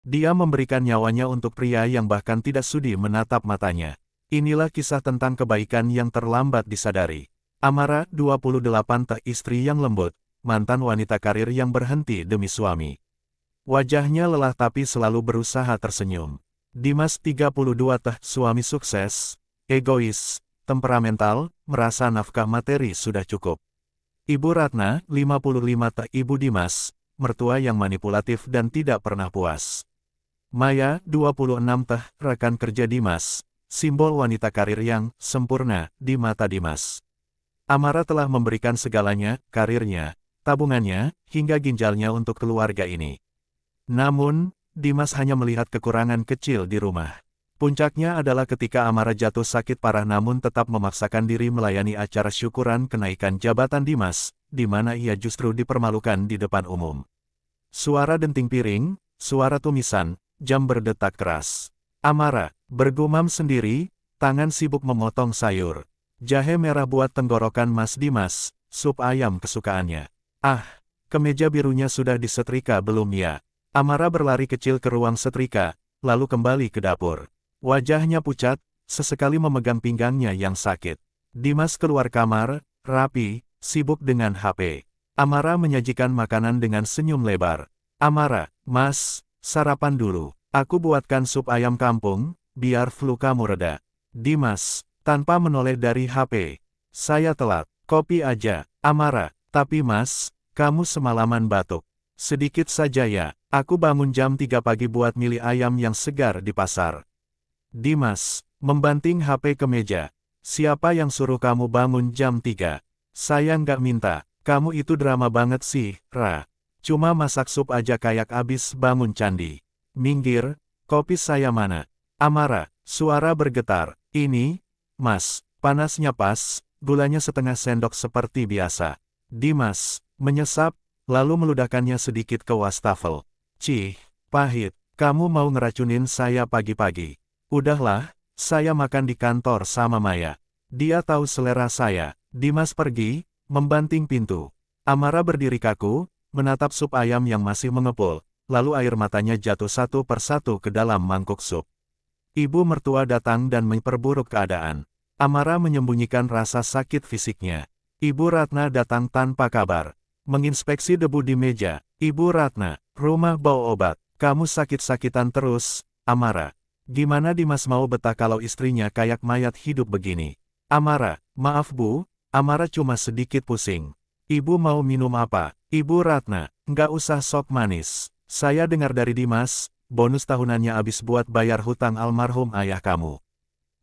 Dia memberikan nyawanya untuk pria yang bahkan tidak sudi menatap matanya. Inilah kisah tentang kebaikan yang terlambat disadari. Amara, 28 teh istri yang lembut, mantan wanita karir yang berhenti demi suami. Wajahnya lelah tapi selalu berusaha tersenyum. Dimas, 32 teh suami sukses, egois, temperamental, merasa nafkah materi sudah cukup. Ibu Ratna, 55 teh ibu Dimas, mertua yang manipulatif dan tidak pernah puas. Maya, 26 teh rekan kerja Dimas, simbol wanita karir yang sempurna di mata Dimas. Amara telah memberikan segalanya, karirnya, tabungannya, hingga ginjalnya untuk keluarga ini. Namun, Dimas hanya melihat kekurangan kecil di rumah. Puncaknya adalah ketika Amara jatuh sakit parah namun tetap memaksakan diri melayani acara syukuran kenaikan jabatan Dimas, di mana ia justru dipermalukan di depan umum. Suara denting piring, suara tumisan, jam berdetak keras. Amara bergumam sendiri, tangan sibuk memotong sayur. Jahe merah buat tenggorokan Mas Dimas, sup ayam kesukaannya. Ah, kemeja birunya sudah disetrika belum ya? Amara berlari kecil ke ruang setrika, lalu kembali ke dapur. Wajahnya pucat, sesekali memegang pinggangnya yang sakit. Dimas keluar kamar, rapi, sibuk dengan HP. Amara menyajikan makanan dengan senyum lebar. Amara, Mas, sarapan dulu. Aku buatkan sup ayam kampung, biar flu kamu reda. Dimas, tanpa menoleh dari HP. Saya telat, kopi aja. Amara, tapi Mas, kamu semalaman batuk. Sedikit saja ya, aku bangun jam 3 pagi buat milih ayam yang segar di pasar. Dimas, membanting HP ke meja. Siapa yang suruh kamu bangun jam 3? Saya nggak minta, kamu itu drama banget sih, Ra. Cuma masak sup aja kayak abis bangun candi. Minggir, kopi saya mana? Amara, suara bergetar. Ini, Mas, panasnya pas, gulanya setengah sendok seperti biasa. Dimas, menyesap, lalu meludahkannya sedikit ke wastafel. Cih, pahit, kamu mau ngeracunin saya pagi-pagi. Udahlah, saya makan di kantor sama Maya. Dia tahu selera saya. Dimas pergi, membanting pintu. Amara berdiri kaku, menatap sup ayam yang masih mengepul, lalu air matanya jatuh satu persatu ke dalam mangkuk sup. Ibu mertua datang dan memperburuk keadaan. Amara menyembunyikan rasa sakit fisiknya. Ibu Ratna datang tanpa kabar. Menginspeksi debu di meja. Ibu Ratna, rumah bau obat. Kamu sakit-sakitan terus, Amara. Gimana Dimas mau betah kalau istrinya kayak mayat hidup begini? Amara, maaf Bu, Amara cuma sedikit pusing. Ibu mau minum apa? Ibu Ratna, nggak usah sok manis. Saya dengar dari Dimas, bonus tahunannya habis buat bayar hutang almarhum ayah kamu.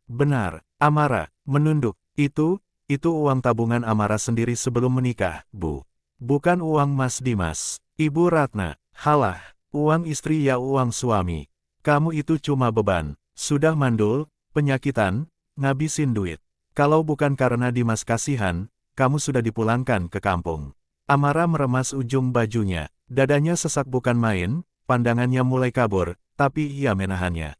Benar, Amara, menunduk. Itu uang tabungan Amara sendiri sebelum menikah, Bu. Bukan uang Mas Dimas. Ibu Ratna, halah, uang istri ya uang suami. Kamu itu cuma beban. Sudah mandul, penyakitan, ngabisin duit. Kalau bukan karena Dimas kasihan, kamu sudah dipulangkan ke kampung. Amara meremas ujung bajunya. Dadanya sesak bukan main, pandangannya mulai kabur, tapi ia menahannya.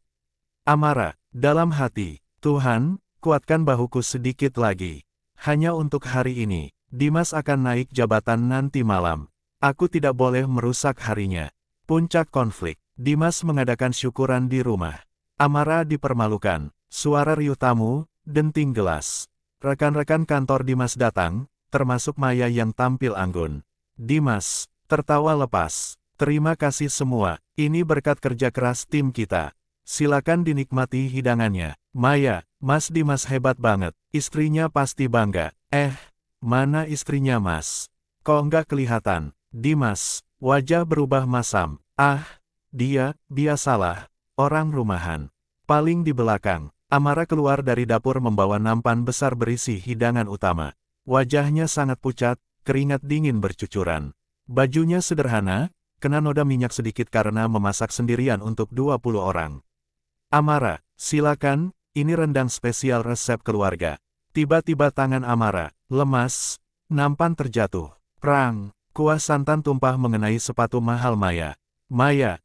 Amara, dalam hati, Tuhan, kuatkan bahuku sedikit lagi. Hanya untuk hari ini. Dimas akan naik jabatan nanti malam. Aku tidak boleh merusak harinya. Puncak konflik. Dimas mengadakan syukuran di rumah. Amara dipermalukan. Suara riuh tamu, denting gelas. Rekan-rekan kantor Dimas datang, termasuk Maya yang tampil anggun. Dimas, tertawa lepas. Terima kasih semua, ini berkat kerja keras tim kita. Silakan dinikmati hidangannya. Maya, Mas Dimas hebat banget. Istrinya pasti bangga. Mana istrinya Mas? Kok nggak kelihatan? Dimas, wajah berubah masam. Dia, biasalah, orang rumahan. Paling di belakang. Amara keluar dari dapur membawa nampan besar berisi hidangan utama. Wajahnya sangat pucat, keringat dingin bercucuran. Bajunya sederhana, kena noda minyak sedikit karena memasak sendirian untuk 20 orang. Amara, silakan, ini rendang spesial resep keluarga. Tiba-tiba tangan Amara lemas, nampan terjatuh. Prang, kuah santan tumpah mengenai sepatu mahal Maya. Maya,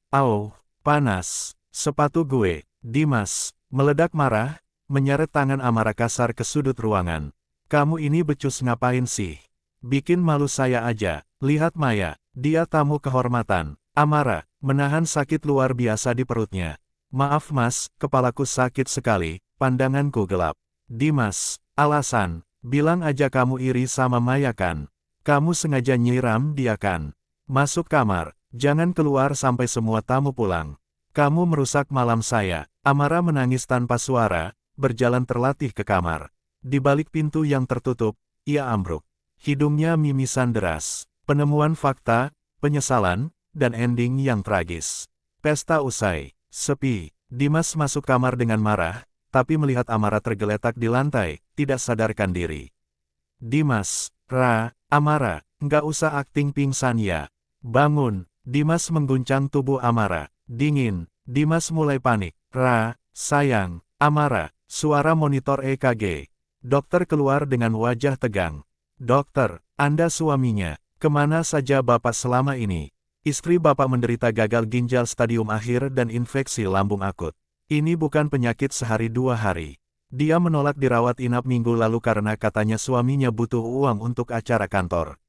panas, sepatu gue. Dimas, meledak marah, menyeret tangan Amara kasar ke sudut ruangan. Kamu ini becus ngapain sih? Bikin malu saya aja. Lihat Maya, dia tamu kehormatan. Amara, menahan sakit luar biasa di perutnya. Maaf mas, kepalaku sakit sekali, pandanganku gelap. Dimas, alasan, bilang aja kamu iri sama Maya kan. Kamu sengaja nyiram dia kan. Masuk kamar, jangan keluar sampai semua tamu pulang. Kamu merusak malam saya. Amara menangis tanpa suara, berjalan terlatih ke kamar. Di balik pintu yang tertutup, ia ambruk. Hidungnya mimisan deras. Penemuan fakta, penyesalan, dan ending yang tragis. Pesta usai. Sepi. Dimas masuk kamar dengan marah, tapi melihat Amara tergeletak di lantai, tidak sadarkan diri. Dimas, Amara, nggak usah akting pingsan ya. Bangun. Dimas mengguncang tubuh Amara. Dingin. Dimas mulai panik. Sayang. Amara. Suara monitor EKG. Dokter keluar dengan wajah tegang. Dokter, Anda suaminya. Kemana saja Bapak selama ini? Istri Bapak menderita gagal ginjal stadium akhir dan infeksi lambung akut. Ini bukan penyakit sehari dua hari. Dia menolak dirawat inap minggu lalu karena katanya suaminya butuh uang untuk acara kantor.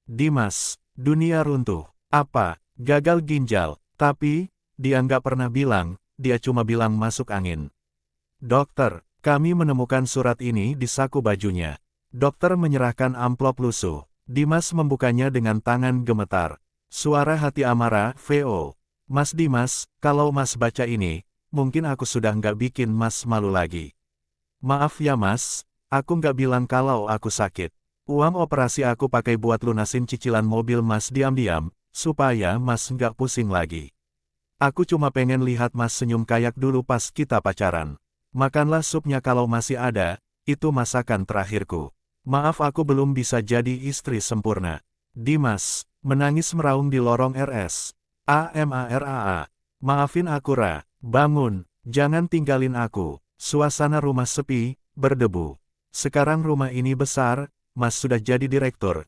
Dimas, dunia runtuh. Apa? Gagal ginjal. Tapi, dia nggak pernah bilang, dia cuma bilang masuk angin. Dokter, kami menemukan surat ini di saku bajunya. Dokter menyerahkan amplop lusuh. Dimas membukanya dengan tangan gemetar. Suara hati Amara, VO. Mas Dimas, kalau Mas baca ini, mungkin aku sudah nggak bikin Mas malu lagi. Maaf ya Mas, aku nggak bilang kalau aku sakit. Uang operasi aku pakai buat lunasin cicilan mobil Mas diam-diam, supaya Mas nggak pusing lagi. Aku cuma pengen lihat Mas senyum kayak dulu pas kita pacaran. Makanlah supnya kalau masih ada, itu masakan terakhirku. Maaf aku belum bisa jadi istri sempurna. Dimas, menangis meraung di lorong RS. AMARAA. Maafin aku bangun, jangan tinggalin aku. Suasana rumah sepi, berdebu. Sekarang rumah ini besar, Mas sudah jadi direktur,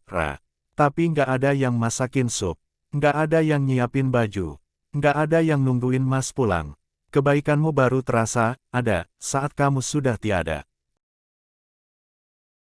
Tapi nggak ada yang masakin sup. Nggak ada yang nyiapin baju. Nggak ada yang nungguin Mas pulang. Kebaikanmu baru terasa, ada, saat kamu sudah tiada.